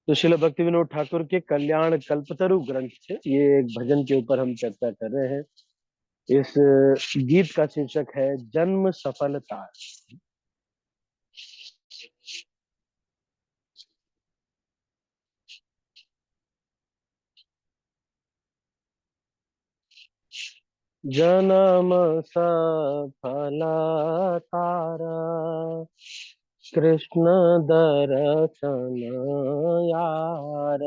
तो श्रील भक्ति विनोद ठाकुर के कल्याण कल्पतरु ग्रंथ से ये एक भजन के ऊपर हम चर्चा कर रहे हैं। इस गीत का शीर्षक है जन्म सफलता। जन्म सफलतारा कृष्ण दर्शन यार,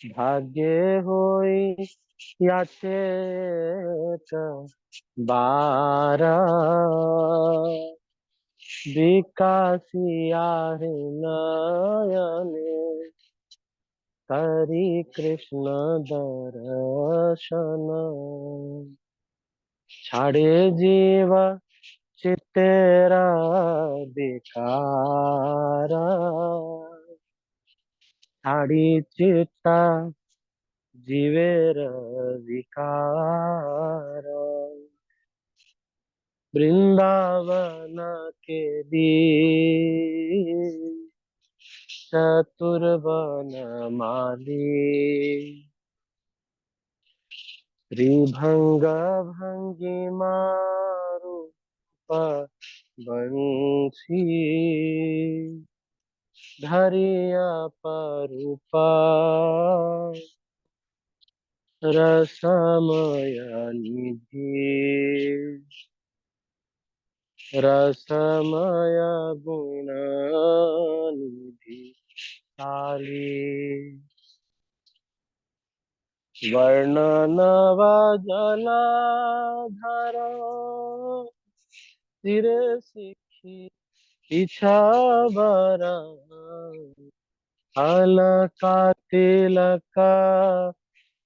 भाग्य होई याचेत बारा, विकासिया नयने हरि कृष्ण दर्शन, छाड़े जीव चितेरा बेकारा, छाड़ी चित्ता जीवेर विकार, वृंदावन के दी चतुर्वन माली, त्रिभंग भंगी मारू बंसी, धरिया परूपा रसमय निधि, रसमय गुण निधि काली, वर्णनव जलाधर सिर सिखी इच्छावर, अलका तिलका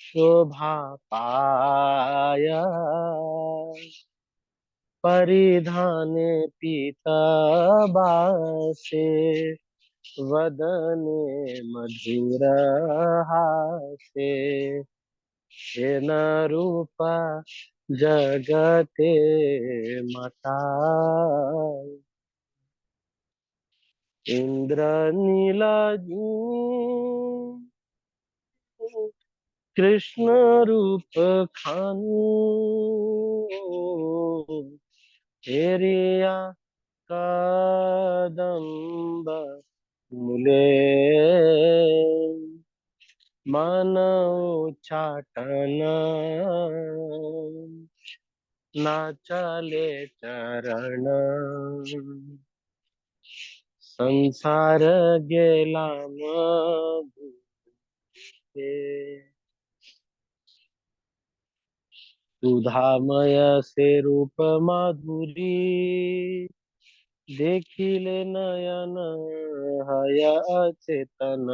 शोभा पाया, परिधाने पीताम्बरे, वदने मधुर हासे, हेन रूप जगते माता, इंद्रनील कृष्ण रूप खानू, हेरिया कदम्ब मूले, मानव चाटन नाचले चरण, संसार गेला मधुरे, सुधामय से रूप माधुरी, देखिले नयन हय अचेतन,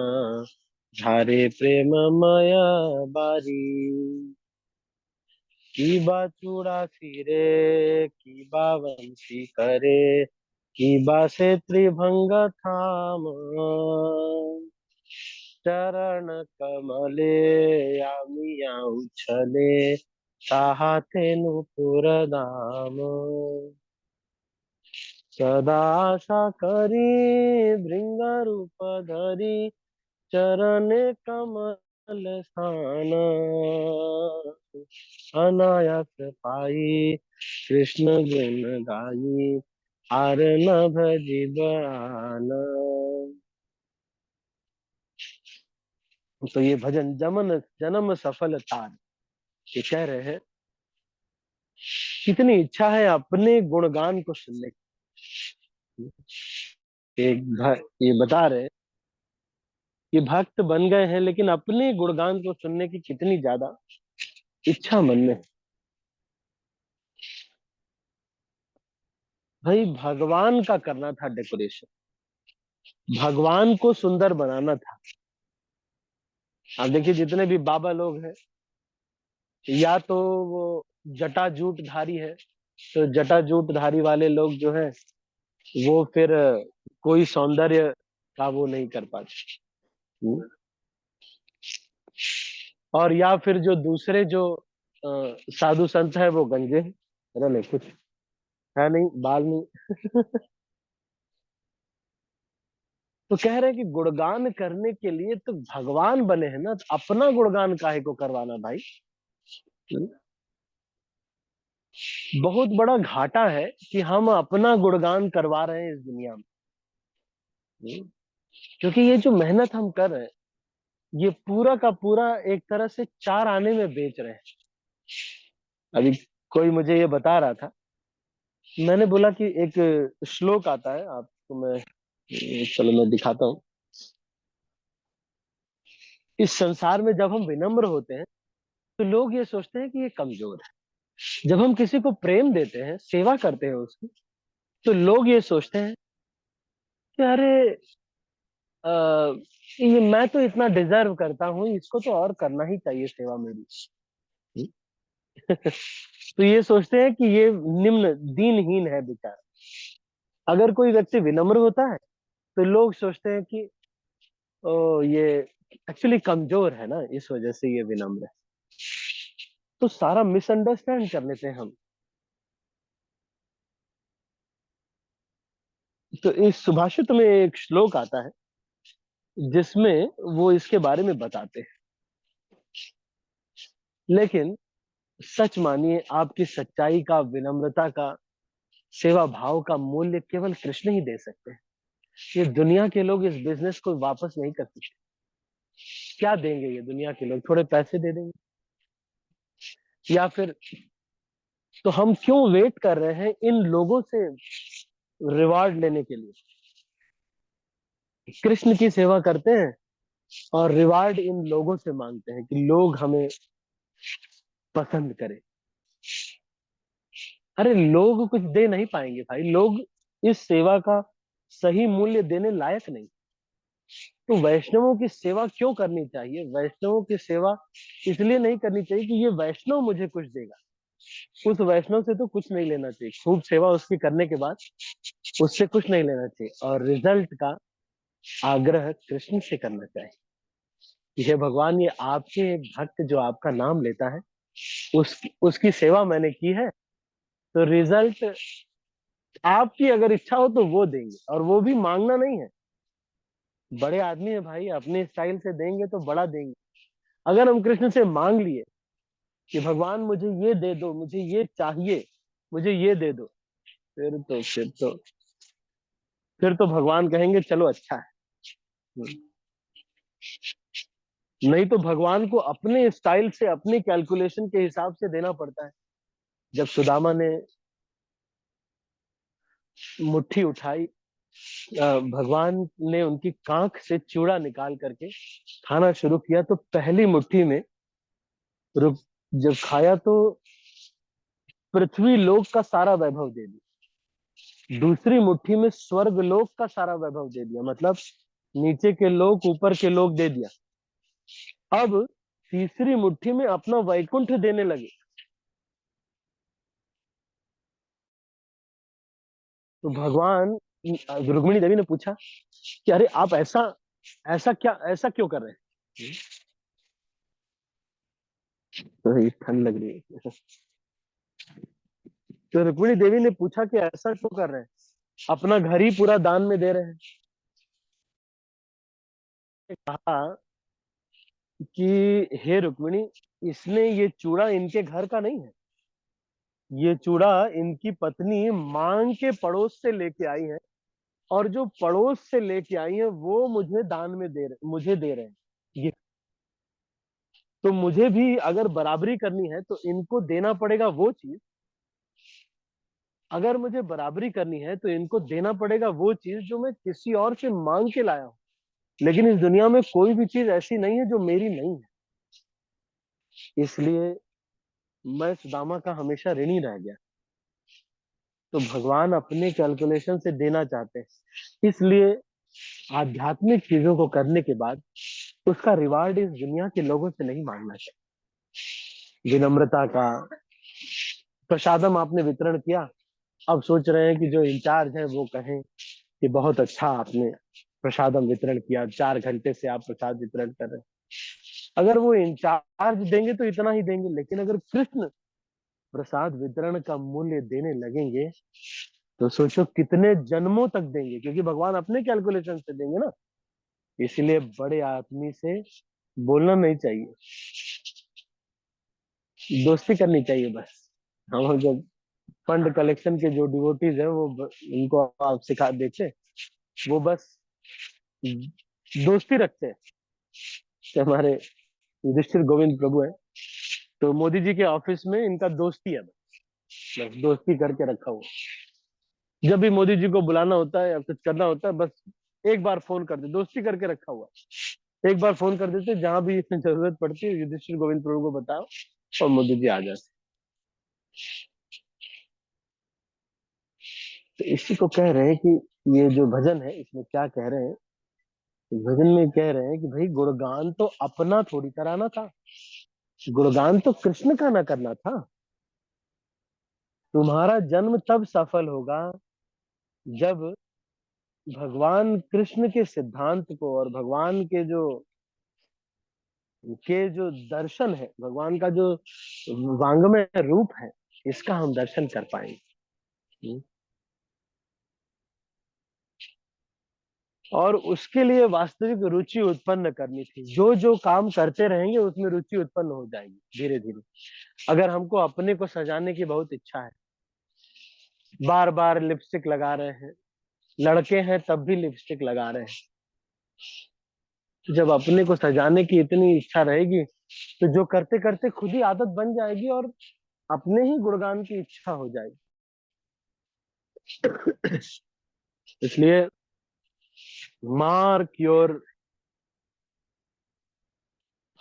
झारे प्रेममय बारी, की बा चूड़ा सिरे की बा वंशी करे, की बा से त्रिभंग थाम, चरण कमले यामिया उछले, चाहते नुपुर दाम, सदा आशा करी भृंग रूप धरी, चरण कमल स्थान, अनायास पाई कृष्ण गुण गाई, हार न भजिब आन। तो ये भजन जमन जन्म सफल तार, ये कह रहे हैं कितनी इच्छा है अपने गुणगान को सुनने की। ये बता रहे हैं कि भक्त बन गए हैं लेकिन अपने गुणगान को सुनने की कितनी ज्यादा इच्छा मन में है। भाई भगवान का करना था डेकोरेशन, भगवान को सुंदर बनाना था। आप देखिए जितने भी बाबा लोग हैं, या तो वो जटा जूट धारी है, तो जटा जूट धारी वाले लोग जो है वो फिर कोई सौंदर्य का वो नहीं कर पाते। हम्म। और या फिर जो दूसरे जो साधु संत है वो गंजे हैं। अरे नहीं, कुछ है नहीं, बाल नहीं। तो कह रहे हैं कि गुणगान करने के लिए तो भगवान बने हैं ना, तो अपना गुणगान काहे को करवाना भाई। हम्म? बहुत बड़ा घाटा है कि हम अपना गुणगान करवा रहे हैं इस दुनिया में। हम्म? क्योंकि ये जो मेहनत हम कर रहे हैं, ये पूरा का पूरा एक तरह से चार आने में बेच रहे हैं। अभी कोई मुझे ये बता रहा था, मैंने बोला कि एक श्लोक आता है आपको, मैं चलो मैं दिखाता हूँ। इस संसार में जब हम विनम्र होते हैं तो लोग ये सोचते हैं कि ये कमजोर है। जब हम किसी को प्रेम देते हैं, सेवा करते हैं उसकी, तो लोग ये सोचते हैं कि अरे आ, ये मैं तो इतना डिजर्व करता हूँ, इसको तो और करना ही चाहिए सेवा मेरी। तो ये सोचते हैं कि ये निम्न दीनहीन है बेचारा। अगर कोई व्यक्ति विनम्र होता है तो लोग सोचते हैं कि ओ ये एक्चुअली कमजोर है ना, इस वजह से ये विनम्र है। तो सारा मिसअंडरस्टैंड कर लेते हैं हम। तो इस सुभाषित में एक श्लोक आता है जिसमें वो इसके बारे में बताते हैं। लेकिन सच मानिए, आपकी सच्चाई का, विनम्रता का, सेवा भाव का मूल्य केवल कृष्ण ही दे सकते हैं। ये दुनिया के लोग इस बिजनेस को वापस नहीं कर सकते। क्या देंगे ये दुनिया के लोग? थोड़े पैसे दे देंगे, या फिर तो हम क्यों वेट कर रहे हैं इन लोगों से रिवार्ड लेने के लिए? कृष्ण की सेवा करते हैं और रिवार्ड इन लोगों से मांगते हैं कि लोग हमें पसंद करें। अरे लोग कुछ दे नहीं पाएंगे भाई, लोग इस सेवा का सही मूल्य देने लायक नहीं। तो वैष्णवों की सेवा क्यों करनी चाहिए? वैष्णवों की सेवा इसलिए नहीं करनी चाहिए कि ये वैष्णव मुझे कुछ देगा। उस वैष्णव से तो कुछ नहीं लेना चाहिए, खूब सेवा उसकी करने के बाद उससे कुछ नहीं लेना चाहिए, और रिजल्ट का आग्रह कृष्ण से करना चाहिए। ये भगवान, ये आपके भक्त जो आपका नाम लेता है, उसकी सेवा मैंने की है, तो रिजल्ट आपकी अगर इच्छा हो तो वो देंगे, और वो भी मांगना नहीं है। बड़े आदमी है भाई, अपने स्टाइल से देंगे तो बड़ा देंगे। अगर हम कृष्ण से मांग लिए कि भगवान मुझे ये दे दो, मुझे ये चाहिए, मुझे ये दे दो, फिर तो भगवान कहेंगे चलो अच्छा है। नहीं तो भगवान को अपने स्टाइल से, अपनी कैलकुलेशन के हिसाब से देना पड़ता है। जब सुदामा ने मुट्ठी उठाई, भगवान ने उनकी कांख से चूड़ा निकाल करके खाना शुरू किया, तो पहली मुट्ठी में रुक जब खाया तो पृथ्वी लोक का सारा वैभव दे दिया। दूसरी मुट्ठी में स्वर्ग लोक का सारा वैभव दे दिया, मतलब नीचे के लोक, ऊपर के लोक दे दिया। अब तीसरी मुट्ठी में अपना वैकुंठ देने लगे। तो भगवान, रुक्मिणी देवी ने पूछा कि अरे आप ऐसा ऐसा क्यों कर रहे हैं? तो ठंड लग रही है। तो रुक्मिणी देवी ने पूछा कि ऐसा क्यों कर रहे हैं, अपना घर ही पूरा दान में दे रहे हैं। कहा कि हे रुक्मिणी, इसने ये चूड़ा इनके घर का नहीं है। ये चूड़ा इनकी पत्नी मांग के पड़ोस से लेके आई है, और जो पड़ोस से लेके आई है वो मुझे दान में मुझे दे रहे हैं ये। तो मुझे भी अगर बराबरी करनी है तो इनको देना पड़ेगा वो चीज। अगर मुझे बराबरी करनी है तो इनको देना पड़ेगा वो चीज जो मैं किसी और से मांग के लाया हूं। लेकिन इस दुनिया में कोई भी चीज ऐसी नहीं है जो मेरी नहीं है। इसलिए मैं सुदामा का हमेशा ऋणी रह गया। तो भगवान अपने कैलकुलेशन से देना चाहते हैं, इसलिए आध्यात्मिक चीजों को करने के बाद उसका रिवार्ड इस दुनिया के लोगों से नहीं मांगना चाहिए। विनम्रता का प्रसादम आपने वितरण किया, अब सोच रहे हैं कि जो इंचार्ज है वो कहें कि बहुत अच्छा आपने प्रसादम वितरण किया, 4 घंटे से आप प्रसाद वितरण कर रहे हैं। अगर वो इंचार्ज देंगे तो इतना ही देंगे, लेकिन अगर कृष्ण प्रसाद वितरण का मूल्य देने लगेंगे तो सोचो कितने जन्मों तक देंगे, क्योंकि भगवान अपने कैलकुलेशन से देंगे ना। इसलिए बड़े आदमी से बोलना नहीं चाहिए, दोस्ती करनी चाहिए बस। हम जब फंड कलेक्शन के जो डिवोटीज है वो उनको आप सिखा देते, वो बस दोस्ती रखते हैं कि हमारे युधिष्ठिर गोविंद प्रभु है, तो मोदी जी के ऑफिस में इनका दोस्ती है, बस दोस्ती करके रखा हुआ। जब भी मोदी जी को बुलाना होता है या कुछ करना होता है, बस एक बार फोन कर दे, दोस्ती करके रखा हुआ है। एक बार फोन कर देते, जहां भी इसमें जरूरत पड़ती है युधिष्ठिर गोविंद प्रभु को बताओ और मोदी जी आ जाते। तो इसी को कह रहे हैं कि ये जो भजन है इसमें क्या कह रहे हैं, इस भजन में कह रहे हैं कि भाई गुणगान तो अपना थोड़ी कराना था, गुणगान तो कृष्ण का ना करना था। तुम्हारा जन्म तब सफल होगा जब भगवान कृष्ण के सिद्धांत को और भगवान के जो दर्शन है, भगवान का जो वांगमय रूप है, इसका हम दर्शन कर पाएंगे। और उसके लिए वास्तविक रुचि उत्पन्न करनी थी, जो जो काम करते रहेंगे उसमें रुचि उत्पन्न हो जाएगी धीरे धीरे। अगर हमको अपने को सजाने की बहुत इच्छा है, बार बार लिपस्टिक लगा रहे हैं, लड़के हैं तब भी लिपस्टिक लगा रहे हैं, तो जब अपने को सजाने की इतनी इच्छा रहेगी तो जो करते करते खुद ही आदत बन जाएगी और अपने ही गुणगान की इच्छा हो जाएगी। इसलिए mark your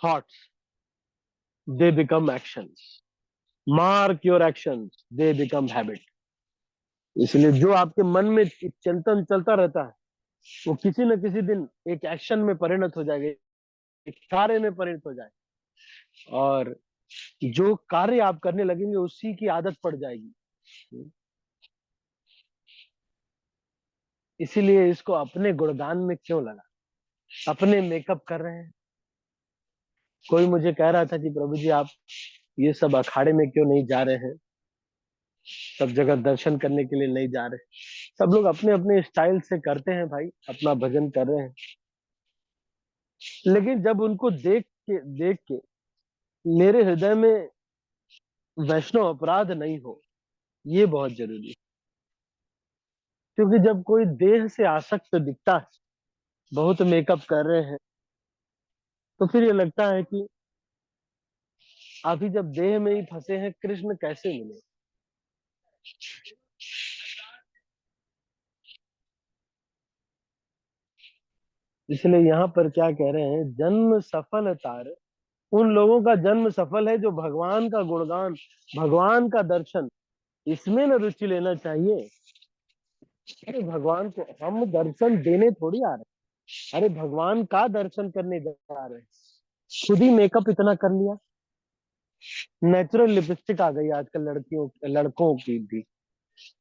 thoughts, they become actions, mark your actions, they become habit. इसलिए जो आपके मन में चिंतन चलता रहता है वो किसी न किसी दिन एक एक्शन में परिणत हो जाएगा, एक कार्य में परिणत हो जाएगा, और जो कार्य आप करने लगेंगे उसी की आदत पड़ जाएगी। इसीलिए इसको अपने गुणगान में क्यों लगा, अपने मेकअप कर रहे हैं। कोई मुझे कह रहा था कि प्रभु जी आप ये सब अखाड़े में क्यों नहीं जा रहे हैं, सब जगह दर्शन करने के लिए नहीं जा रहे। सब लोग अपने अपने स्टाइल से करते हैं भाई, अपना भजन कर रहे हैं, लेकिन जब उनको देख के मेरे हृदय में वैष्णव अपराध नहीं हो, ये बहुत जरूरी है। क्योंकि जब कोई देह से आसक्त दिखता है, बहुत मेकअप कर रहे हैं, तो फिर ये लगता है कि अभी जब देह में ही फंसे हैं, कृष्ण कैसे मिले। इसलिए यहाँ पर क्या कह रहे हैं, जन्म सफल तार, उन लोगों का जन्म सफल है जो भगवान का गुणगान, भगवान का दर्शन, इसमें न रुचि लेना चाहिए। अरे भगवान को हम दर्शन देने थोड़ी आ रहे हैं, अरे भगवान का दर्शन करने जा रहे हैं। खुद ही मेकअप इतना कर लिया, नेचुरल लिपस्टिक आ गई आजकल लड़कियों लड़कों की भी,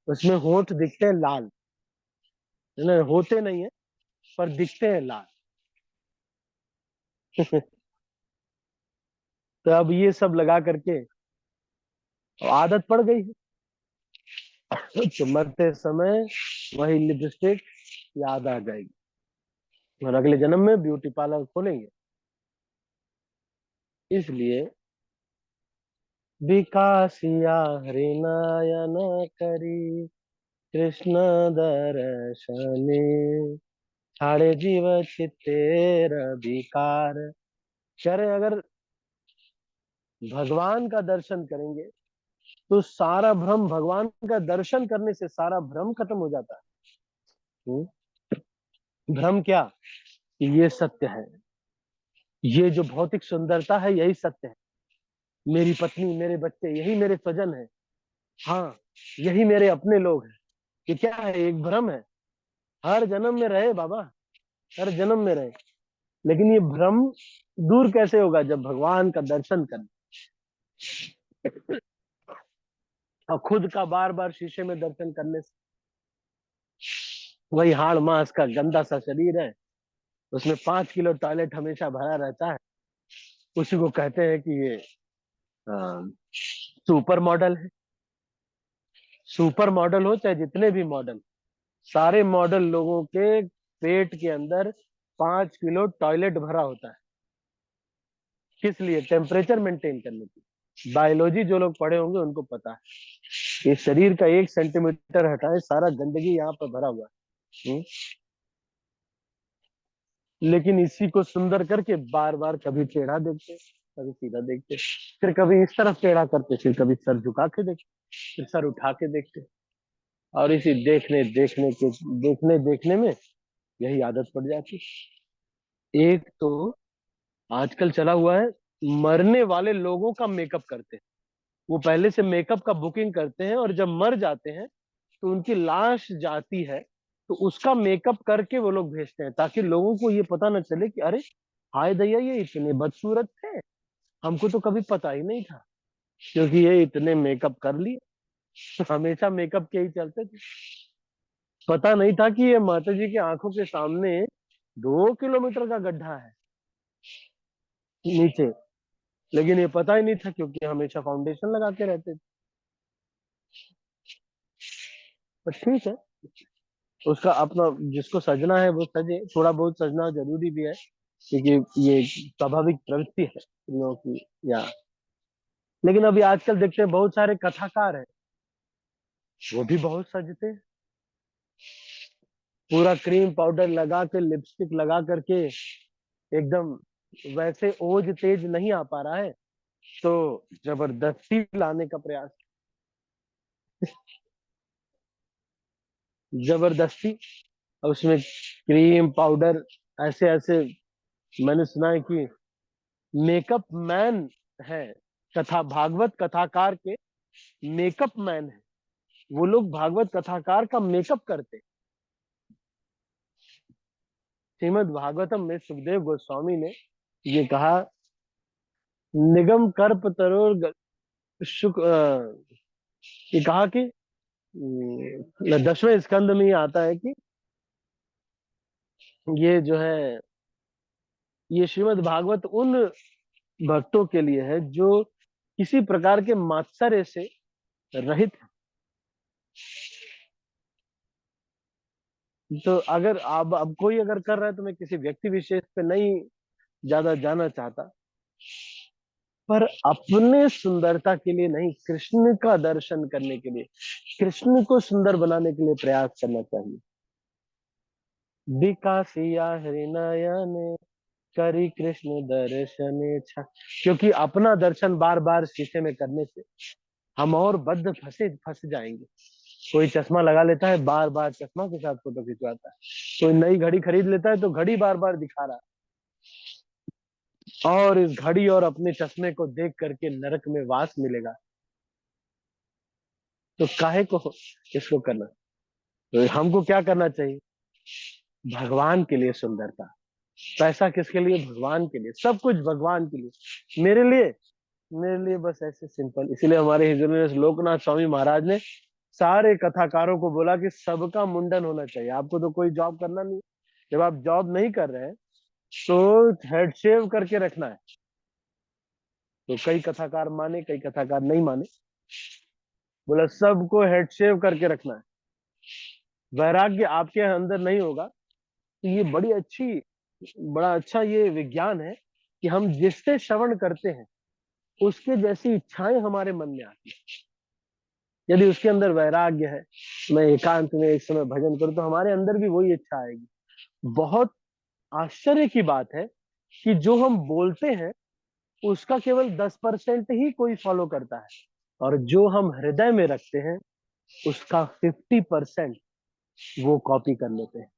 उसमें होंठ दिखते हैं लाल, है ना, होते नहीं है पर दिखते हैं लाल। तो अब ये सब लगा करके आदत पड़ गई है, तो मरते समय वही लिपस्टिक याद आ जाएगी, और अगले जन्म में ब्यूटी पार्लर खोलेंगे। इसलिए विकासिया हरिनायन करी कृष्ण दर्शने, छाड़े जीव चित्तेर विकार। कह रहे अगर भगवान का दर्शन करेंगे तो सारा भ्रम, भगवान का दर्शन करने से सारा भ्रम खत्म हो जाता है। भ्रम क्या, कि ये सत्य है, ये जो भौतिक सुंदरता है यही सत्य है, मेरी पत्नी मेरे बच्चे यही मेरे स्वजन है, हाँ यही मेरे अपने लोग हैं। ये क्या है, एक भ्रम है। हर जन्म में रहे बाबा, हर जन्म में रहे, लेकिन ये भ्रम दूर कैसे होगा, जब भगवान का दर्शन कर, और खुद का बार बार शीशे में दर्शन करने से। वही हाड़ मांस का गंदा सा शरीर है, उसमें 5 किलो टॉयलेट हमेशा भरा रहता है, उसी को कहते हैं कि ये सुपर मॉडल है। सुपर मॉडल हो चाहे जितने भी मॉडल, सारे मॉडल लोगों के पेट के अंदर 5 किलो टॉयलेट भरा होता है। किस लिए? टेम्परेचर मेंटेन करने की। बायोलॉजी जो लोग पढ़े होंगे उनको पता है, ये शरीर का 1 सेंटीमीटर हटाए सारा गंदगी यहाँ पर भरा हुआ है। लेकिन इसी को सुंदर करके बार बार कभी टेढ़ा देखते, कभी सीधा देखते, फिर कभी इस तरफ टेढ़ा करते, फिर कभी सर झुका के देखते, फिर सर उठा के देखते। और इसी देखने देखने में यही आदत पड़ जाती। एक तो आजकल चला हुआ है, मरने वाले लोगों का मेकअप करते हैं। वो पहले से मेकअप का बुकिंग करते हैं और जब मर जाते हैं तो उनकी लाश जाती है, तो उसका मेकअप करके वो लोग भेजते हैं, ताकि लोगों को ये पता ना चले कि अरे हाय दैया ये इतने बदसूरत थे, हमको तो कभी पता ही नहीं था, क्योंकि ये इतने मेकअप कर लिए। हमेशा मेकअप के ही चलते थे। पता नहीं था कि ये माता जी की आंखों के सामने 2 किलोमीटर का गड्ढा है नीचे। लेकिन ये पता ही नहीं था, क्योंकि हमेशा फाउंडेशन लगा के रहते थे। पर ठीक है, उसका अपना, जिसको सजना है वो सजे, थोड़ा बहुत सजना जरूरी भी है, क्योंकि ये स्वाभाविक प्रवृत्ति है इन लोगों की। या लेकिन अभी आजकल देखते हैं बहुत सारे कथाकार हैं, वो भी बहुत सजते हैं। पूरा क्रीम पाउडर लगा के, लिपस्टिक लगा करके एकदम, वैसे ओज तेज नहीं आ पा रहा है तो जबरदस्ती लाने का प्रयास, जबरदस्ती। और उसमें क्रीम पाउडर ऐसे ऐसे, मैंने सुना है कि मेकअप मैन है, कथा भागवत कथाकार के मेकअप मैन है, वो लोग भागवत कथाकार का मेकअप करते। श्रीमद् भागवतम में सुखदेव गोस्वामी ने ये कहा, निगम कर्प तरोर शुक ये कहा कि 10वें स्कंद में ये आता है कि ये जो है, ये श्रीमद् भागवत उन भक्तों के लिए है जो किसी प्रकार के मात्सर्य से रहित है। तो अगर आप, अब कोई अगर कर रहा है, तो मैं किसी व्यक्ति विशेष पे नहीं ज्यादा जाना चाहता, पर अपने सुंदरता के लिए नहीं, कृष्ण का दर्शन करने के लिए, कृष्ण को सुंदर बनाने के लिए प्रयास करना चाहिए। विकासिया हरिनयन करी कृष्ण दर्शन इच्छा। क्योंकि अपना दर्शन बार बार शीशे में करने से हम और बद्ध फंस जाएंगे। कोई चश्मा लगा लेता है, बार बार चश्मा के साथ फोटो खिंचवाता है। कोई नई घड़ी खरीद लेता है तो घड़ी बार बार दिखा रहा है, और इस घड़ी और अपने चश्मे को देख करके नरक में वास मिलेगा। तो काहे को इसको करना? तो हमको क्या करना चाहिए? भगवान के लिए सुंदरता। पैसा किसके लिए? भगवान के लिए। सब कुछ भगवान के लिए। मेरे लिए बस ऐसे सिंपल। इसीलिए हमारे हिंदू लोकनाथ स्वामी महाराज ने सारे कथाकारों को बोला कि सबका मुंडन होना चाहिए। आपको तो कोई जॉब करना नहीं, जब आप जॉब नहीं कर रहे हैं तो हेड शेव करके रखना है। तो कई कथाकार माने, कई कथाकार नहीं माने। बोला सबको हेड शेव करके रखना है। वैराग्य आपके अंदर नहीं होगा तो ये बड़ा अच्छा ये विज्ञान है कि हम जिससे श्रवण करते हैं उसके जैसी इच्छाएं हमारे मन में आती है। यदि उसके अंदर वैराग्य है, मैं एकांत में एक समय भजन करूं, तो हमारे अंदर भी वही इच्छा आएगी। बहुत आश्चर्य की बात है कि जो हम बोलते हैं उसका केवल 10% ही कोई फॉलो करता है, और जो हम हृदय में रखते हैं उसका 50% वो कॉपी कर लेते हैं।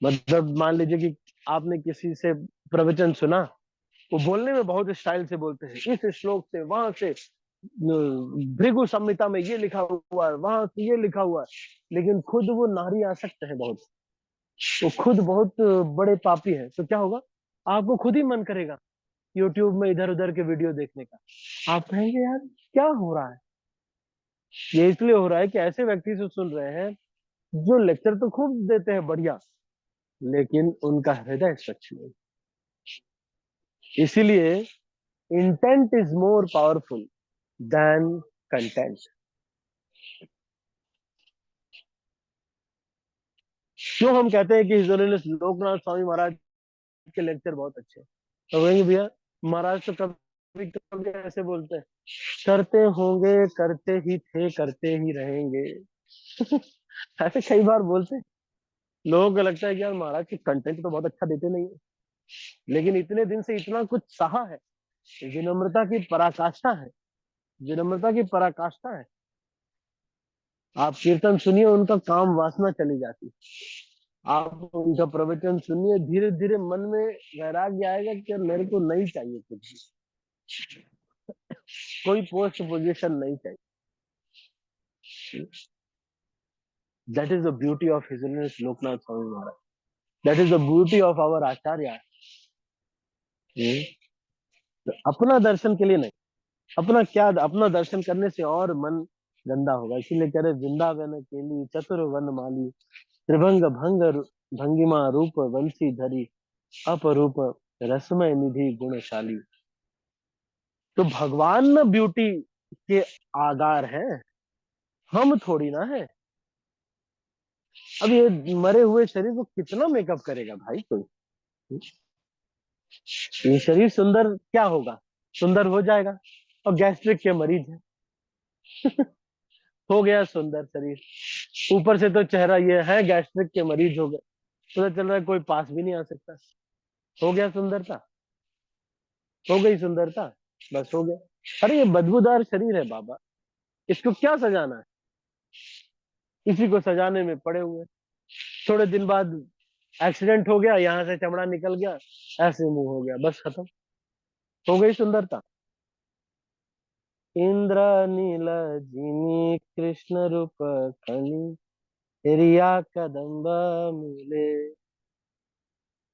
मतलब मान लीजिए कि आपने किसी से प्रवचन सुना, वो बोलने में बहुत स्टाइल से बोलते हैं, इस श्लोक से, वहां से भृगु संहिता में ये लिखा हुआ है, वहां से ये लिखा हुआ है, लेकिन खुद वो नारी आसक्त है बहुत, वो खुद बहुत बड़े पापी है। तो क्या होगा? आपको खुद ही मन करेगा यूट्यूब में इधर उधर के वीडियो देखने का। आप कहेंगे यार क्या हो रहा है? ये इसलिए हो रहा है कि ऐसे व्यक्ति से सुन रहे हैं जो लेक्चर तो खूब देते हैं बढ़िया, लेकिन उनका हृदय स्वच्छ नहीं। इसीलिए intent is more powerful than content. क्यों हम कहते हैं कि हिज होलीनेस लोकनाथ स्वामी महाराज के लेक्चर बहुत अच्छे हैं? तो कहेंगे भैया महाराज तो कभी कभी ऐसे बोलते हैं, करते होंगे, करते ही थे, करते ही रहेंगे। ऐसे कई बार बोलते हैं। लोगों को लगता है कि यार महाराज की कंटेंट तो बहुत अच्छा देते नहीं है, लेकिन इतने दिन से इतना कुछ सहा है। विनम्रता की पराकाष्ठा है, विनम्रता की पराकाष्ठा है। आप कीर्तन सुनिए, उनका काम वासना चली जाती है। आप उनका प्रवचन सुनिए, धीरे धीरे मन में वैराग्य आएगा कि यार मेरे को नहीं चाहिए कुछ भी, कोई पोस्ट पोजीशन नहीं चाहिए। That is the beauty of his holiness Lokanath Swami Maharaj. That is the beauty of our acharya. अपना दर्शन के लिए नहीं, अपना क्या, अपना दर्शन करने से और मन गंदा होगा। इसीलिए कह रहे वृंदावन केली चतुर वन माली, त्रिभंग भंग भंगिमा रूप वंशी धरी, अपरूप रसमय निधि गुणशाली। तो भगवान न ब्यूटी के आगार हैं, हम थोड़ी ना है। अब ये मरे हुए शरीर को कितना मेकअप करेगा भाई कोई? ये शरीर सुंदर क्या होगा, सुंदर हो जाएगा। और गैस्ट्रिक के मरीज है, हो गया सुंदर शरीर, ऊपर से तो चेहरा ये है, गैस्ट्रिक के मरीज हो गए, पता चल रहा है कोई पास भी नहीं आ सकता। हो गया सुंदरता, हो गई सुंदरता, बस हो गया। अरे ये बदबूदार शरीर है बाबा, इसको क्या सजाना है? इसी को सजाने में पड़े हुए हैं। थोड़े दिन बाद एक्सीडेंट हो गया, यहाँ से चमड़ा निकल गया, ऐसे मुंह हो गया, बस खत्म, हो गई सुंदरता। इंद्र नील जिनी कृष्ण रूप खनी, रिया कदम्ब मिले।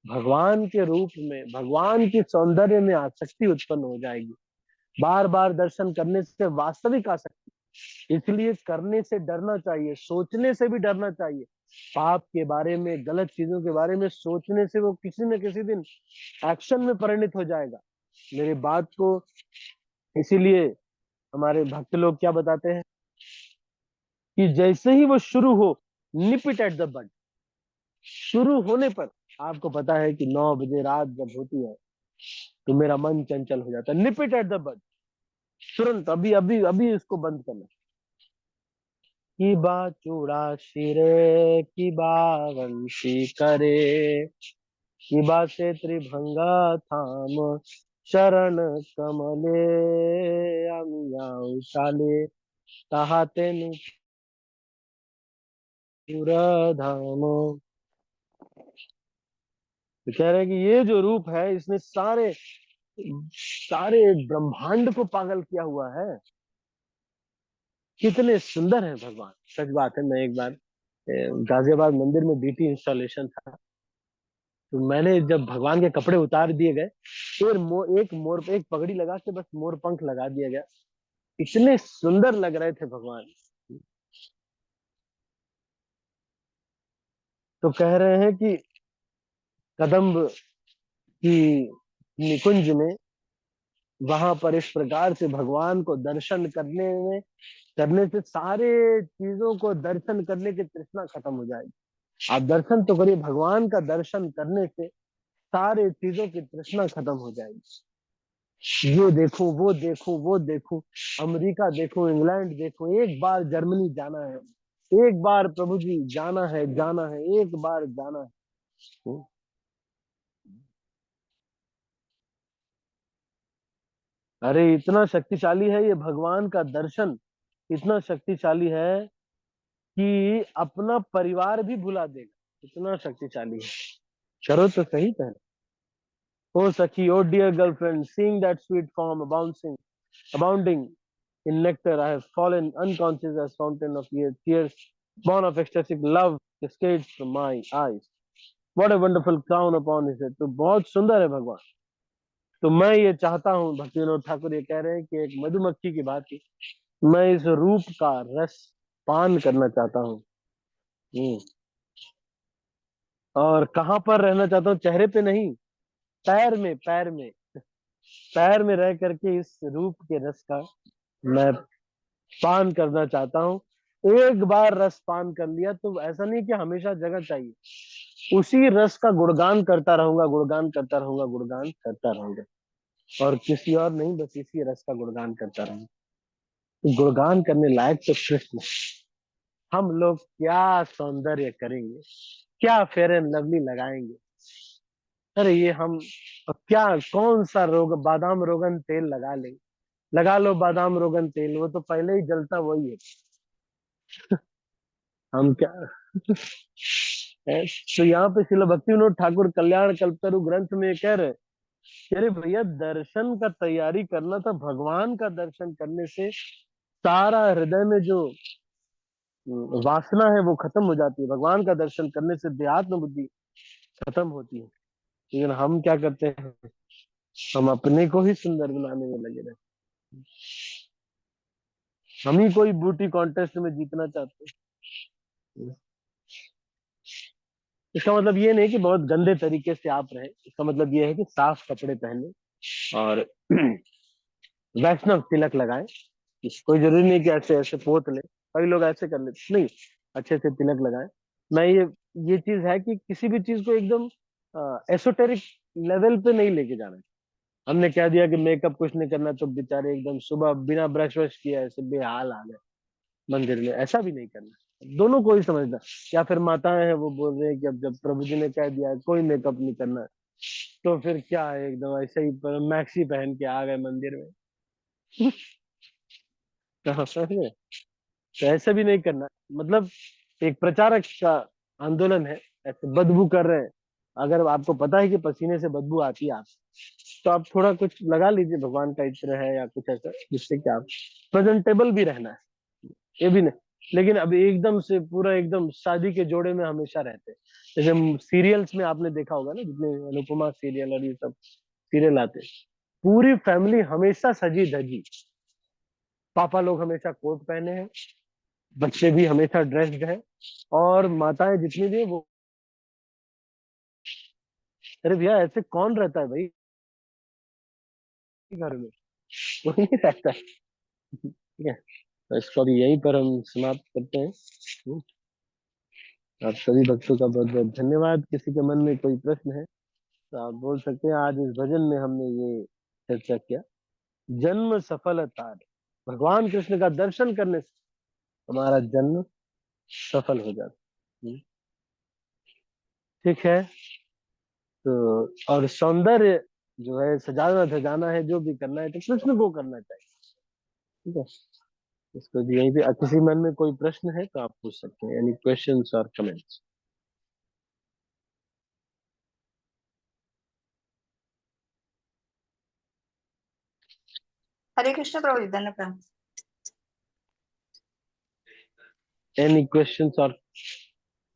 भगवान के रूप में, भगवान की सौंदर्य में आसक्ति उत्पन्न हो जाएगी। बार बार दर्शन करने से वास्तविक आसक्ति। इसलिए करने से डरना चाहिए, सोचने से भी डरना चाहिए। पाप के बारे में, गलत चीजों के बारे में सोचने से वो किसी न किसी दिन एक्शन में परिणित हो जाएगा। मेरी बात को, इसीलिए हमारे भक्त लोग क्या बताते हैं कि जैसे ही वो शुरू हो, निप इट एट द बड। शुरू होने पर आपको पता है कि 9 बजे रात जब होती है तो मेरा मन चंचल हो जाता है। निप इट एट द बड, तुरंत, अभी अभी अभी इसको बंद करना। की बा चूड़ा सिरे, की बा वंशी करे, की बा से त्रिभंगा थाम चरण कमले, आमिया उचाले ताहाते नुपुर धाम। तो कह रहे हैं कि ये जो रूप है इसने सारे सारे ब्रह्मांड को पागल किया हुआ है। कितने सुंदर है भगवान, सच बात है। मैं एक बार गाजियाबाद मंदिर में बीटी इंस्टॉलेशन था, तो मैंने जब भगवान के कपड़े उतार दिए गए, फिर एक मोर, एक पगड़ी लगा के बस मोर पंख लगा दिया गया। इतने सुंदर लग रहे थे भगवान। तो कह रहे हैं कि कदम्ब की निकुंज में, वहां पर इस प्रकार से भगवान को दर्शन करने में, करने से सारे चीजों को दर्शन करने की तृष्णा खत्म हो जाएगी। आप दर्शन तो करिए, भगवान का दर्शन करने से सारे चीजों की तृष्णा खत्म हो जाएगी। ये देखो, वो देखो, वो देखो, अमेरिका देखो, इंग्लैंड देखो, एक बार जर्मनी जाना है, एक बार प्रभु जी जाना है, जाना है, एक बार जाना है। अरे इतना शक्तिशाली है ये भगवान का दर्शन, इतना शक्तिशाली है कि अपना परिवार भी भुला देगा, इतना शक्तिशाली है। करो तो सही पहले। ओ सखी, oh dear girlfriend, seeing that sweet form abounding in nectar, I have fallen unconscious as fountain of tears, born of ecstatic love cascades from my eyes. What a wonderful crown upon his head। तो बहुत सुंदर है भगवान। तो मैं ये चाहता हूँ, भक्ति विनोद ठाकुर ये कह रहे हैं कि एक मधुमक्खी की भांति मैं इस रूप का रस पान करना चाहता हूँ। और कहाँ पर रहना चाहता हूँ? चेहरे पे नहीं, पैर में, पैर में, पैर में रह करके इस रूप के रस का मैं पान करना चाहता हूँ। एक बार रस पान कर लिया तो ऐसा नहीं कि हमेशा जगह चाहिए, उसी रस का गुणगान करता रहूंगा, गुणगान करता रहूंगा, गुणगान करता रहूंगा, और किसी और नहीं, बस इसी रस का गुणगान करता रहूंगा। तो गुणगान करने लायक तो कृष्ण। हम लोग क्या सौंदर्य करेंगे, क्या फेयर एंड लवली लगाएंगे। अरे ये हम अब क्या, कौन सा रोग, बादाम रोगन तेल लगा लेंगे। लगा लो बादाम रोगन तेल, वो तो पहले ही जलता वही है। हम क्या है? तो यहाँ पे श्रील भक्ति विनोद ठाकुर कल्याण कल्पतरु ग्रंथ में ये कह रहे हैं कि अरे भैया, दर्शन का तैयारी करना था, भगवान का दर्शन करने से सारा हृदय में जो वासना है वो खत्म हो जाती है। भगवान का दर्शन करने से देहात्म बुद्धि खत्म होती है। लेकिन हम क्या करते हैं, हम अपने को ही सुंदर बनाने में लगे रहते हैं। हम ही कोई ब्यूटी कॉन्टेस्ट में जीतना चाहते हैं। इसका मतलब ये नहीं कि बहुत गंदे तरीके से आप रहे, इसका मतलब ये है कि साफ कपड़े पहने और वैष्णव तिलक लगाए। कोई जरूरी नहीं कि ऐसे ऐसे पोत ले, कई लोग ऐसे कर लेते नहीं, अच्छे से तिलक लगाए। मैं ये चीज है कि किसी भी चीज को एकदम एसोटेरिक लेवल पे नहीं लेके जाना है। हमने कह दिया कि मेकअप कुछ नहीं करना, तो बेचारे एकदम सुबह बिना ब्रश वश किया ऐसे बेहाल आ गए मंदिर में, ऐसा भी नहीं करना। दोनों को ही समझना। या फिर माताएं हैं वो बोल रहे हैं कि अब जब प्रभु जी ने कह दिया है कोई मेकअप नहीं करना, तो फिर क्या है, एकदम ऐसे ही मैक्सी पहन के आ गए मंदिर में। कहाँ से? तो ऐसे भी नहीं करना। मतलब एक प्रचारक का आंदोलन है, ऐसे बदबू कर रहे हैं, अगर आपको पता है कि पसीने से बदबू आती है आप, तो आप थोड़ा कुछ लगा लीजिए, भगवान का इत्र है या कुछ ऐसा, जिससे कि आप प्रेजेंटेबल भी रहना है, ये भी नहीं। लेकिन अब एकदम से पूरा एकदम शादी के जोड़े में हमेशा रहते हैं। जैसे सीरियल्स में आपने देखा होगा ना, जितने अनुपमा सीरियल और ये सब सीरियल आते हैं, पूरी फैमिली हमेशा सजी धजी, पापा लोग हमेशा कोट पहने हैं, बच्चे भी हमेशा ड्रेस्ड है, और माताएं जितनी भी हैं, वो, अरे भैया ऐसे कौन रहता है भाई घर में? कोई नहीं रहता है। ठीक है, तो इसको अभी यहीं पर हम समाप्त करते हैं। हम्म, आप सभी भक्तों का बहुत बहुत धन्यवाद। किसी के मन में कोई प्रश्न है तो आप बोल सकते हैं। आज इस भजन में हमने ये चर्चा किया, जन्म सफलता, भगवान कृष्ण का दर्शन करने से हमारा जन्म सफल हो जाता है। ठीक है। तो और सौंदर्य जो है, सजाना धजाना है, जो भी करना है तो कृष्ण को करना चाहिए। ठीक है, इसको भी यहीं पे किसी मन में कोई प्रश्न है तो आप पूछ सकते हैं, एनी क्वेश्चंस और कमेंट्स। हरे कृष्ण प्रभु जी, धन्य प्रणाम। एनी क्वेश्चंस और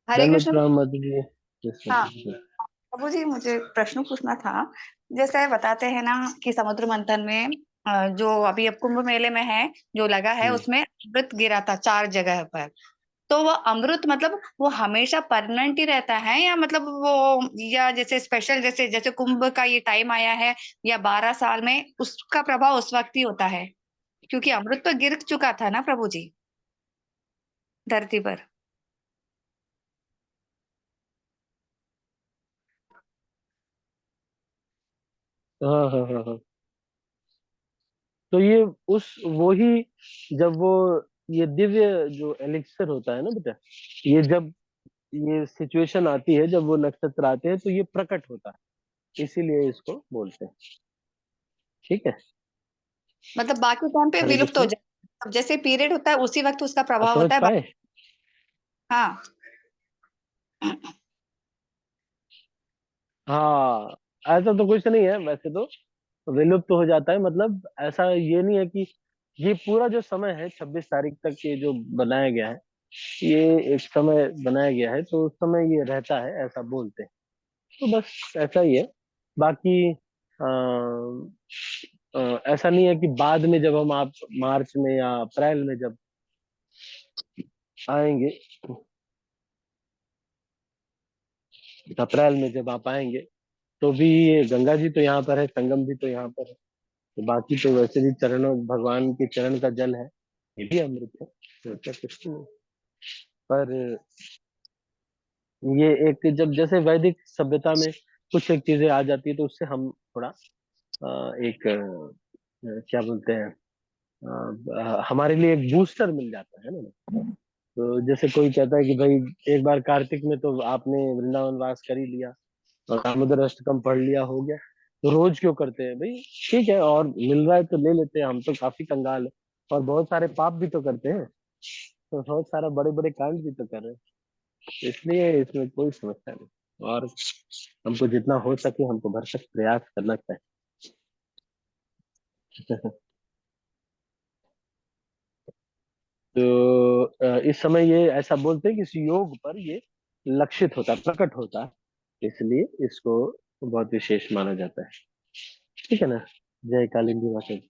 हरे धन्य कृष्ण। प्रणाम मधु जी। Yes, हाँ yes, yes. प्रभु जी, मुझे प्रश्न पूछना था। जैसे बताते हैं ना कि समुद्र मंथन में जो अभी अब कुंभ मेले में है, जो लगा है हम्म। उसमें अमृत गिरा था 4 जगह पर। तो वो अमृत मतलब वो हमेशा परमानेंट ही रहता है, या मतलब वो, या जैसे स्पेशल, जैसे जैसे कुंभ का ये टाइम आया है, या 12 साल में उसका प्रभाव उस वक्त ही होता है? क्योंकि अमृत तो गिर चुका था ना प्रभु जी, धरती पर। हाँ हाँ हाँ हाँ। तो ये उस वो ही, जब वो ये दिव्य जो एलिक्सर होता है ना बेटा, ये जब ये सिचुएशन आती है, जब वो नक्षत्र आते हैं तो ये प्रकट होता है, इसीलिए इसको बोलते हैं। ठीक है। मतलब बाकी टाइम पे हरे विलुप्त हो कृष्ण। जाए, अब जैसे पीरियड होता है उसी वक्त उसका आप प्रभाव समझ होता है पाए? हाँ। हाँ, ऐसा तो कुछ नहीं है वैसे तो, विलुप्त हो जाता है, मतलब ऐसा ये नहीं है कि ये पूरा जो समय है 26 तारीख तक ये जो बनाया गया है, ये एक समय बनाया गया है, तो उस समय ये रहता है, ऐसा बोलते हैं। तो बस ऐसा ही है। बाकी ऐसा नहीं है कि बाद में जब हम आप मार्च में या अप्रैल में जब आएंगे, अप्रैल में जब आप आएंगे, तो भी ये गंगा जी तो यहाँ पर है, संगम भी तो यहाँ पर है, तो बाकी तो वैसे भी चरणों, भगवान के चरण का जल है, ये भी अमृत है, तो क्या कुछ नहीं। पर ये एक जब जैसे वैदिक सभ्यता में कुछ एक चीजें आ जाती है तो उससे हम थोड़ा एक क्या बोलते हैं, हमारे लिए एक बूस्टर मिल जाता है ना। तो जैसे कोई कहता है कि भाई एक बार कार्तिक में तो आपने वृंदावन वास कर ही लिया और दामोदर अष्टकम पढ़ लिया, हो गया, तो रोज क्यों करते हैं भाई? ठीक है, और मिल रहा है तो ले लेते हैं, हम तो काफी कंगाल है और बहुत सारे पाप भी तो करते हैं, तो बहुत सारा बड़े बड़े कांड भी तो कर रहे हैं, इसलिए इसमें कोई समस्या नहीं। और हमको जितना हो सके हमको भरसक प्रयास करना चाहिए। तो इस समय ये ऐसा बोलते हैं कि इस योग पर ये लक्षित होता है, प्रकट होता है, इसलिए इसको बहुत विशेष माना जाता है। ठीक है ना? जय कालिंदी माता जी।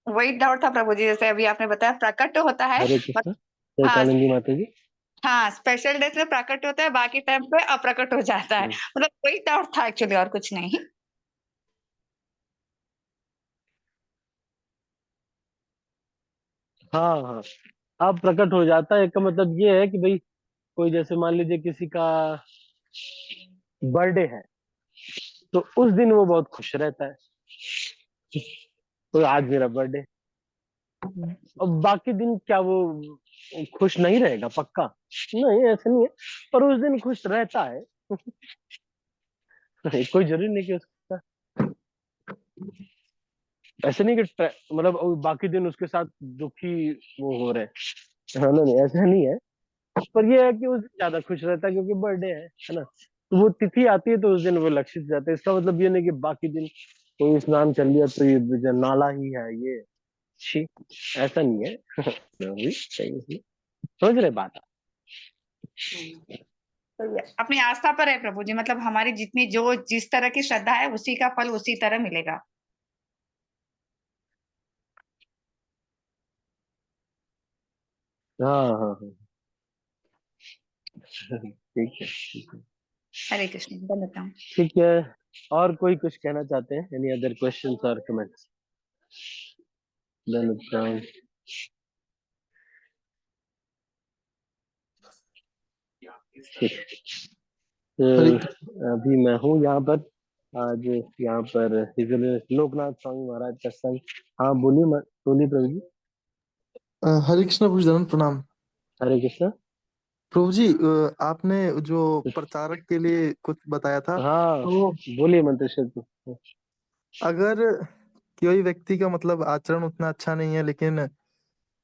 वही डाउट था प्रभु जी, जैसे अभी आपने बताया प्रकट होता है। हरे बट कृष्ण। जय हाँ, कालिंदी माता जी। हाँ स्पेशल डेज में प्रकट होता है, बाकी टाइम पे अप्रकट हो जाता है। हम्म। मतलब वही डाउट था एक्चुअली, और कुछ नहीं। हाँ हाँ, अब प्रकट हो जाता है, इसका मतलब ये है कि भाई कोई जैसे मान लीजिए किसी का बर्थडे है तो उस दिन वो बहुत खुश रहता है, तो आज मेरा बर्थडे। और बाकी दिन क्या वो खुश नहीं रहेगा पक्का? नहीं, ऐसा नहीं है, पर उस दिन खुश रहता है। कोई जरूरी नहीं कि उसका, ऐसे नहीं कि मतलब बाकी दिन उसके साथ दुखी वो हो रहे हैं। हाँ, नहीं ऐसा नहीं है, पर ये है कि उस दिन ज्यादा खुश रहता है क्योंकि बर्थडे है ना। तो वो तिथि आती है तो उस दिन वो लक्षित जाता है, इसका मतलब ये नहीं कि बाकी दिन कोई स्नान कर लिया तो ये जो नाला ही है ये, छी, ऐसा नहीं है। भी सही है। समझ रहे बात आप? तो ये अपनी आस्था पर है प्रभु जी, मतलब हमारी जितनी जो जिस तरह की श्रद्धा है उसी का फल उसी तरह मिलेगा। हाँ हाँ हाँ। ठीक है, ठीक है। हरे कृष्ण, धन्यवाद। ठीक है, और कोई कुछ कहना चाहते हैं? एनी अदर क्वेश्चंस और कमेंट्स? धन्यवाद। ठीक। तो हरे अभी मैं हूँ यहाँ पर, आज यहाँ पर लोकनाथ स्वामी महाराज का संग। हाँ बोलिए, बोलिए प्रभु जी। हरे कृष्ण प्रभु जी, धन्यवाद, प्रणाम। हरे कृष्ण। प्रभु जी, आपने जो प्रचारक के लिए कुछ बताया था, हाँ तो बोलिए मंत्र शब्द। अगर कोई व्यक्ति का मतलब आचरण उतना अच्छा नहीं है लेकिन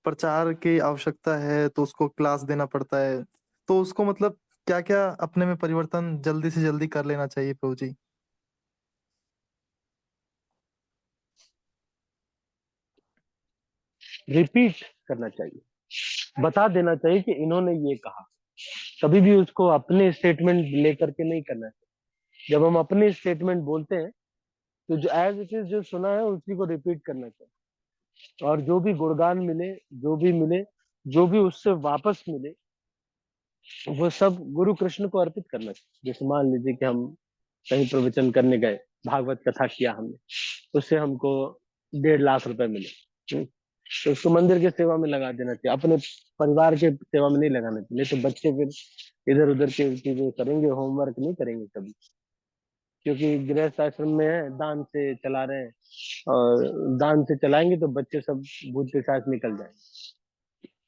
प्रचार की आवश्यकता है तो उसको क्लास देना पड़ता है, तो उसको मतलब क्या क्या अपने में परिवर्तन जल्दी से जल्दी कर लेना चाहिए प्रभु जी? रिपीट करना चाहिए, बता देना चाहिए कि इन्होंने ये कहा। कभी भी उसको अपने स्टेटमेंट लेकर के नहीं करना चाहिए। जब हम अपने स्टेटमेंट बोलते हैं तो जो एज इट इज जो सुना है उसी को रिपीट करना चाहिए, और जो भी गुणगान मिले, जो भी मिले, जो भी उससे वापस मिले, वो सब गुरु कृष्ण को अर्पित करना चाहिए। जैसे मान लीजिए कि हम कहीं प्रवचन करने गए, भागवत कथा किया हमने, उससे हमको 1.5 लाख रुपए मिले, तो उसको मंदिर की सेवा में लगा देना चाहिए, अपने परिवार के सेवा में नहीं लगाना चाहिए। नहीं तो बच्चे फिर इधर उधर की चीजें करेंगे, होमवर्क नहीं करेंगे कभी, क्योंकि गृहस्थ आश्रम में है, दान से चला रहे हैं, और दान से चलाएंगे तो बच्चे सब भूत के साथ निकल जाएंगे,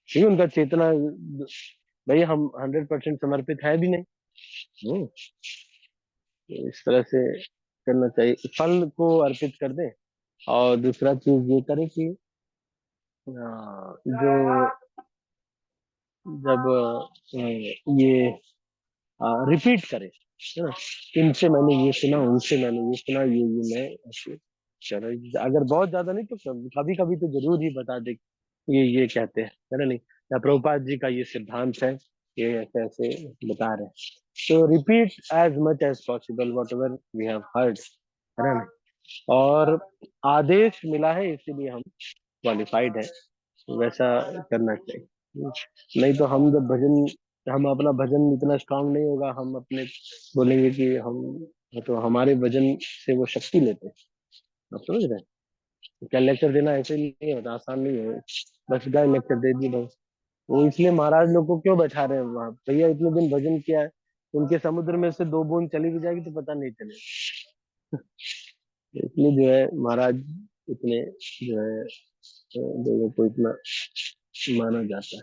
क्योंकि उनका चेतना, भाई हम 100% समर्पित है भी नहीं। हम्म, तो इस तरह से करना चाहिए, फल को अर्पित कर दें। और दूसरा चीज ये करें कि जो जब ये रिपीट करें, है ना, इनसे मैंने ये सुना, उनसे मैंने ये सुना, ये मैं ऐसे, चलो अगर बहुत ज्यादा नहीं तो कभी कभी तो जरूर ही बता दे ये कहते हैं, है ना, नहीं, या प्रभुपाद जी का ये सिद्धांत है, ये ऐसे ऐसे बता रहे हैं। तो repeat as much as possible whatever we have heard, है ना नहीं? और आदेश मिला है इसीलिए हम क्वालिफाइड है, वैसा करना चाहिए। नहीं तो हम जब भजन, हम अपना भजन इतना स्ट्रांग नहीं होगा, हम अपने बोलेंगे कि हम, तो हमारे भजन से वो शक्ति लेते हैं। आप समझ रहे हैं? क्या लेक्चर देना ऐसे नहीं होता, आसान नहीं है, बस गए लेक्चर दे दी बस, वो इसलिए महाराज लोग को क्यों बैठा रहे हैं वहां? भैया इतने दिन भजन किया है, उनके समुद्र में से 2 बूंद चली भी जाएगी तो पता नहीं चलेगा। इसलिए जो है महाराज इतने जो है लोगों को इतना माना जाता है।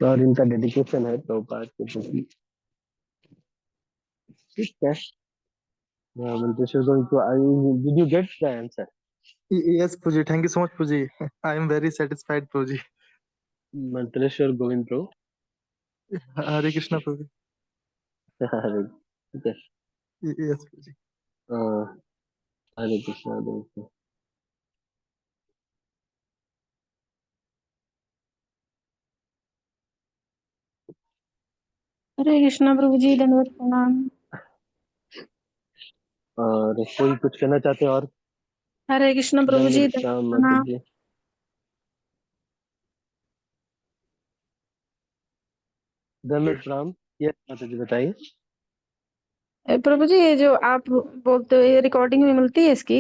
और इनका डेडिकेशन है प्रभुपाद के प्रति। ठीक है। Venkatesh is going to, did you get the answer? Yes, Puji. Thank you so much, Puji. I am very satisfied, Puji. Mantreshwar Govind Prabhu. Hare Krishna, Puji. Okay. Yes, Puji. Hare Krishna, Hare Krishna. हरे कृष्णा प्रभु जी, दंडवत प्रणाम। और कोई कुछ कहना चाहते हैं और? हरे कृष्णा प्रभु जी, दंडवत दंडवत प्रणाम माता प्रणाम। जी। दंडवत प्रणाम। यस माता जी बताइए। प्रभु जी, ये जो आप बोलते हो ये रिकॉर्डिंग में मिलती है इसकी?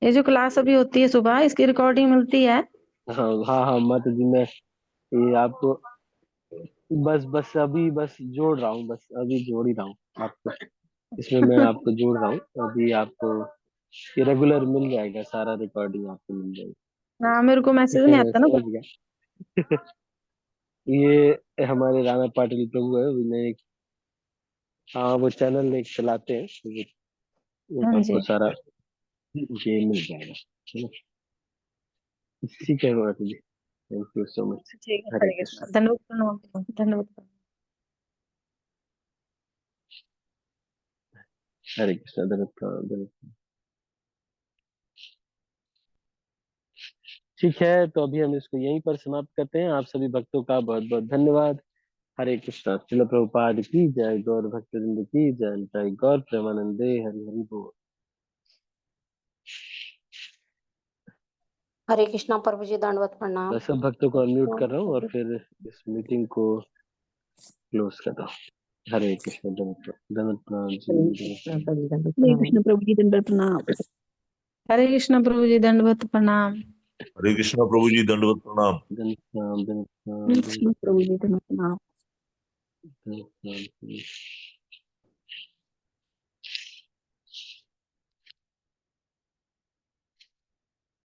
ये जो क्लास अभी होती है सुबह, इसकी रिकॉर्डिंग मिलती है? हाँ हाँ हाँ माता जी, मैं ये आपको बस अभी बस जोड़ रहा हूँ, बस अभी जोड़ ही रहा हूँ आपको। इसमें मैं आपको जोड़ रहा हूँ अभी। आपको ये रेगुलर मिल जाएगा, सारा रिकॉर्डिंग आपको मिल जाएगा। हाँ, मेरे को मैसेज नहीं आता ना। समझ गया। ये हमारे राणा पाटिल प्रभु है, उन्हें एक, हाँ वो चैनल एक चलाते हैं, तो वो हाँ आपको जी, सारा ये मिल जाएगा। चलो, ठीक है माता जी, थैंक यू सो मच। ठीक है। हरे हरे कृष्णा, कृष्ण। धन्यवाद प्रणाम, धन्यवाद प्रणाम। हरे कृष्ण। धन्यवाद धन्यवाद। ठीक है, तो अभी हम इसको यहीं पर समाप्त करते हैं। आप सभी भक्तों का बहुत बहुत धन्यवाद। हरे कृष्णा। श्रील प्रभुपाद की जय। गौर भक्तवृंद की जय। जय गौर प्रेमानंदे। हरि हरि बोल। हरे कृष्णा प्रभु जी, दंडवत प्रणाम। मैं सब भक्तों को अनम्यूट कर रहा हूँ और फिर इस मीटिंग को क्लोज कर रहा हूँ। हरे कृष्ण। धन्यवाद प्रणाम जी। हरे कृष्णा प्रभु जी, दंडवत प्रणाम। हरे कृष्णा प्रभु जी, दंडवत प्रणाम। हरे कृष्णा प्रभु जी, दंडवत प्रणाम। धन्यवाद हरे कृष्णा प्रभु जी, दंडवत प्रणाम। धन्यवाद।